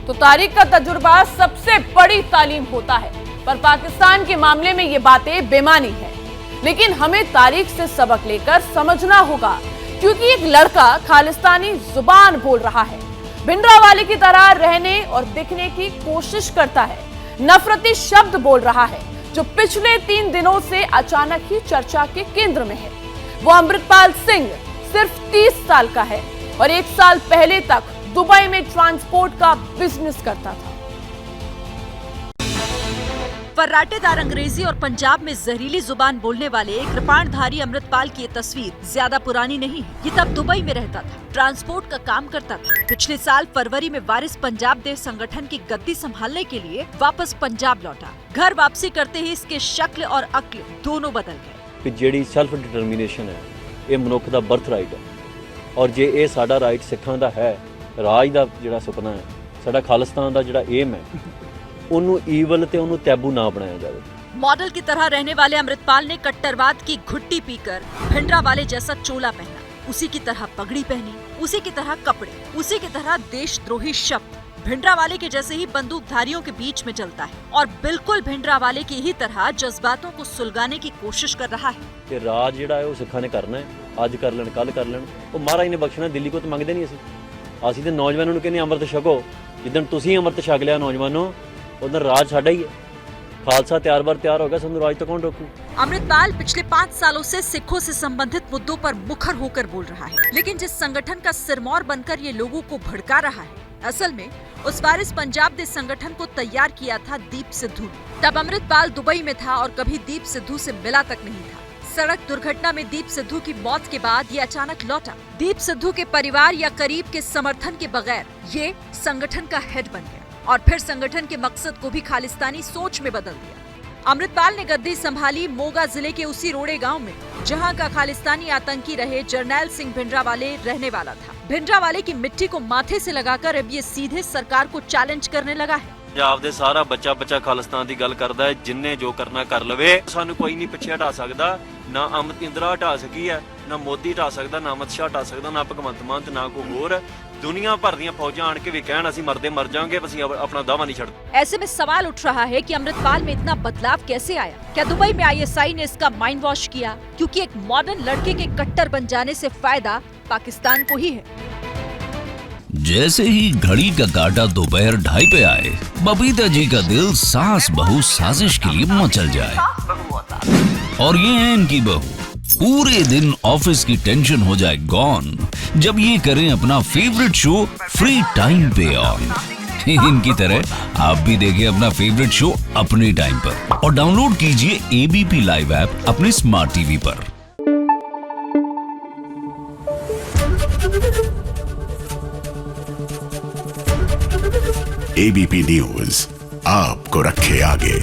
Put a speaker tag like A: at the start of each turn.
A: तो तारिक का तजुर्बा सबसे बड़ी तालीम होता है। पर पाकिस्तान के मामले में ये बातें बेमानी है। लेकिन हमें तारिक से सबक लेकर समझना होगा, क्योंकि एक लड़का खालिस्तानी जुबान बोल रहा है, भिंडरावाले की तरह रहने और दिखने की कोशिश करता है, नफरती शब्द बोल रहा है, जो पिछले 3 दिनों से अचानक ही चर्चा के केंद्र में है। वो अमृतपाल सिंह सिर्फ 30 साल का है और 1 साल पहले तक दुबई में ट्रांसपोर्ट का बिजनेस करता था।
B: फर्राटेदार अंग्रेजी और पंजाब में जहरीली जुबान बोलने वाले कृपाणधारी अमृतपाल की ये तस्वीर ज्यादा पुरानी नहीं है। ये तब दुबई में रहता था, ट्रांसपोर्ट का काम करता था। पिछले साल फरवरी में वारिस पंजाब देश संगठन की गद्दी संभालने के लिए वापस पंजाब लौटा। घर वापसी करते ही इसके शक्ल और अक्ल दोनों बदल गए।
C: ਜਿਹੜੀ ਸੈਲਫ ਡਿਟਰਮੀਨੇਸ਼ਨ ਹੈ, ਇਹ ਮਨੁੱਖ ਦਾ ਬਰਥ ਰਾਈਟ ਹੈ, ਔਰ ਜੇ ਇਹ ਸਾਡਾ ਰਾਈਟ ਸਿੱਖਾਂ ਦਾ ਹੈ, ਰਾਜ ਦਾ ਜਿਹੜਾ ਸੁਪਨਾ ਹੈ, ਸਾਡਾ ਖਾਲਿਸਤਾਨ ਦਾ ਜਿਹੜਾ ਏਮ ਹੈ, ਉਹਨੂੰ ਈਵਲ ਤੇ ਉਹਨੂੰ ਟੈਬੂ ਨਾ ਬਣਾਇਆ ਜਾਵੇ।
B: मॉडल की तरह रहने वाले अमृतपाल ने कट्टरवाद की घुट्टी पीकर भिंडरावाले जैसा चोला पहना, उसी की तरह पगड़ी पहनी, उसी की तरह कपड़े, उसी की तरह देशद्रोही शब्द। भिंडरावाले के जैसे ही बंदूकधारियों के बीच में चलता है और बिल्कुल भिंडरावाले की ही तरह जज्बातों को सुलगाने की कोशिश कर रहा है।
C: ਕਿ ਰਾਜ ਜਿਹੜਾ ਹੈ ਉਹ ਸਿੱਖਾਂ ਨੇ ਕਰਨਾ ਹੈ, ਅੱਜ ਕਰ ਲੈਣ ਕੱਲ ਕਰ ਲੈਣ, ਉਹ ਮਹਾਰਾਜ ਨੇ ਬਖਸ਼ਣਾ। ਦਿੱਲੀ ਕੋ ਤਾਂ ਮੰਗਦੇ ਨਹੀਂ ਅਸੀਂ ਤੇ ਨੌਜਵਾਨਾਂ ਨੂੰ ਕਹਿੰਦੇ ਅੰਮ੍ਰਿਤ ਛਕੋ। ਜਿੱਦਣ ਤੁਸੀਂ ਅੰਮ੍ਰਿਤ ਛਕ ਲਿਆ ਨੌਜਵਾਨੋ, ਉਦੋਂ ਰਾਜ ਸਾਡਾ ਹੀ ਹੈ। खालसा तैयार बार तैयार होगा, ਸਾਨੂੰ राज तो कौन रोकू।
B: अमृतपाल पिछले 5 सालों से सिखों से संबंधित मुद्दों पर मुखर होकर बोल रहा है, लेकिन जिस संगठन का सिरमौर बनकर ये लोगों को भड़का रहा है, असल में उस वारिस पंजाब देश संगठन को तैयार किया था दीप सिद्धू ने। तब अमृतपाल दुबई में था और कभी दीप सिद्धू से मिला तक नहीं था। सड़क दुर्घटना में दीप सिद्धू की मौत के बाद ये अचानक लौटा। दीप सिद्धू के परिवार या करीब के समर्थन के बगैर ये संगठन का हेड बन गया और फिर संगठन के मकसद को भी खालिस्तानी सोच में बदल दिया। अमृतपाल ने गद्दी संभाली मोगा जिले के उसी रोड़े गांव में, जहां का खालिस्तानी आतंकी रहे जरनैल सिंह भिंडरावाले रहने वाला था। भिंडरावाले की मिट्टी को माथे से लगाकर अब ये सीधे सरकार को चैलेंज करने लगा है।
C: ਪੰਜਾਬ ਦੇ ਸਾਰਾ ਬੱਚਾ ਖਾਲਿਸਤਾਨ ਦੀ ਗੱਲ ਕਰਦਾ ਹੈ, ਜਿੰਨੇ ਜੋ ਕਰਨਾ ਕਰ ਲਵੇ, ਸਾਨੂੰ ਕੋਈ ਨਹੀਂ ਪਿੱਛੇ ਹਟਾ ਸਕਦਾ। ਨਾ ਅਮਿਤ ਇੰਦਰਾ ਹਟਾ ਸਕੀ ਹੈ, ਨਾ ਮੋਦੀ ਹਟਾ ਸਕਦਾ, ਨਾ ਅਮਿਤ ਸ਼ਾਹ ਹਟਾ ਸਕਦਾ, ਨਾ ਭਗਵੰਤ ਮਾਨ ਤੇ ਨਾ ਕੋਈ ਹੋਰ। दुनिया भर ਦੀਆਂ फौजां आण के भी कहण ਅਸੀਂ मरदे मर जाएंगे, ਅਸੀਂ अपना दावा नहीं छड़ते।
B: ऐसे में सवाल उठ रहा है कि अमृतपाल में इतना बदलाव कैसे आया? क्या दुबई में ISI ने इसका माइंड वॉश किया? क्योंकि एक मॉडर्न लड़के के कट्टर बन जाने से फायदा पाकिस्तान को ही है।
D: जैसे ही घड़ी का काटा दोपहर 2:30 पे आए, बबीता जी का दिल सास बहू साजिश के लिए मचल जाए। और ये है इनकी बहू, पूरे दिन ऑफिस की टेंशन हो जाए गॉन जब ये करें अपना फेवरेट शो फ्री टाइम पे ऑन। इनकी तरह आप भी देखिए अपना फेवरेट शो अपने टाइम पर और डाउनलोड कीजिए ABP लाइव ऐप अपने स्मार्ट टीवी पर।
E: ABP न्यूज आपको रखे आगे।